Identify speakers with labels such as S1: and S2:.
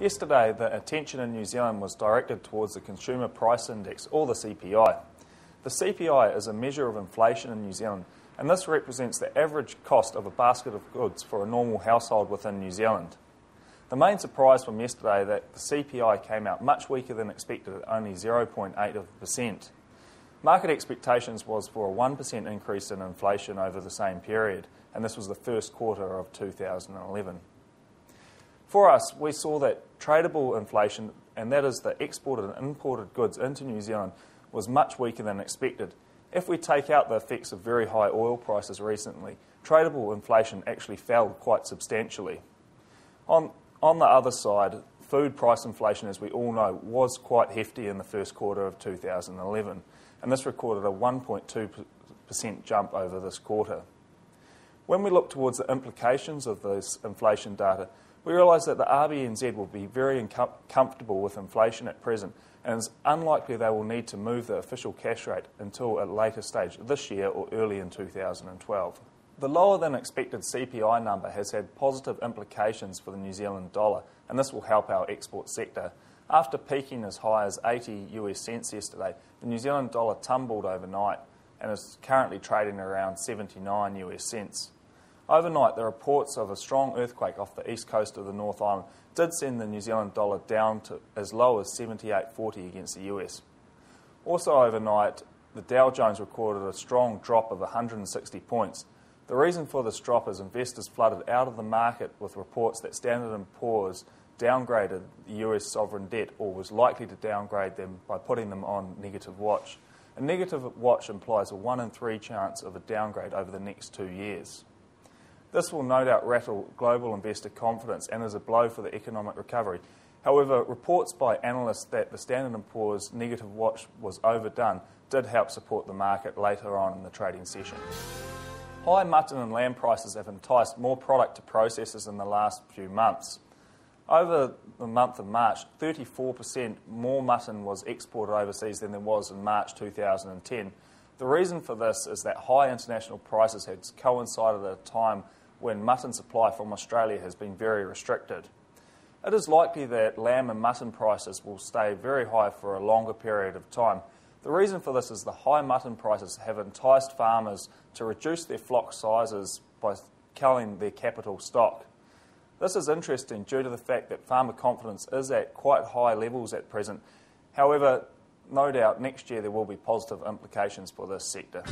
S1: Yesterday, the attention in New Zealand was directed towards the Consumer Price Index, or the CPI. The CPI is a measure of inflation in New Zealand, and this represents the average cost of a basket of goods for a normal household within New Zealand. The main surprise from yesterday that the CPI came out much weaker than expected at only 0.8%. Market expectations was for a 1% increase in inflation over the same period, and this was the first quarter of 2011. For us, we saw that tradable inflation, and that is the exported and imported goods into New Zealand, was much weaker than expected. If we take out the effects of very high oil prices recently, tradable inflation actually fell quite substantially. On the other side, food price inflation, as we all know, was quite hefty in the first quarter of 2011, and this recorded a 1.2% jump over this quarter. When we look towards the implications of this inflation data, we realise that the RBNZ will be very comfortable with inflation at present, and it's unlikely they will need to move the official cash rate until a later stage this year or early in 2012. The lower than expected CPI number has had positive implications for the New Zealand dollar, and this will help our export sector. After peaking as high as 80 US cents yesterday, the New Zealand dollar tumbled overnight and is currently trading around 79 US cents. Overnight, the reports of a strong earthquake off the east coast of the North Island did send the New Zealand dollar down to as low as 78.40 against the US. Also overnight, the Dow Jones recorded a strong drop of 160 points. The reason for this drop is investors flooded out of the market with reports that Standard & Poor's downgraded the US sovereign debt, or was likely to downgrade them by putting them on negative watch. A negative watch implies a 1 in 3 chance of a downgrade over the next 2 years. This will no doubt rattle global investor confidence and is a blow for the economic recovery. However, reports by analysts that the Standard & Poor's negative watch was overdone did help support the market later on in the trading session. High mutton and lamb prices have enticed more product to processors in the last few months. Over the month of March, 34% more mutton was exported overseas than there was in March 2010. The reason for this is that high international prices had coincided at a time when mutton supply from Australia has been very restricted. It is likely that lamb and mutton prices will stay very high for a longer period of time. The reason for this is the high mutton prices have enticed farmers to reduce their flock sizes by culling their capital stock. This is interesting due to the fact that farmer confidence is at quite high levels at present. However, no doubt next year there will be positive implications for this sector.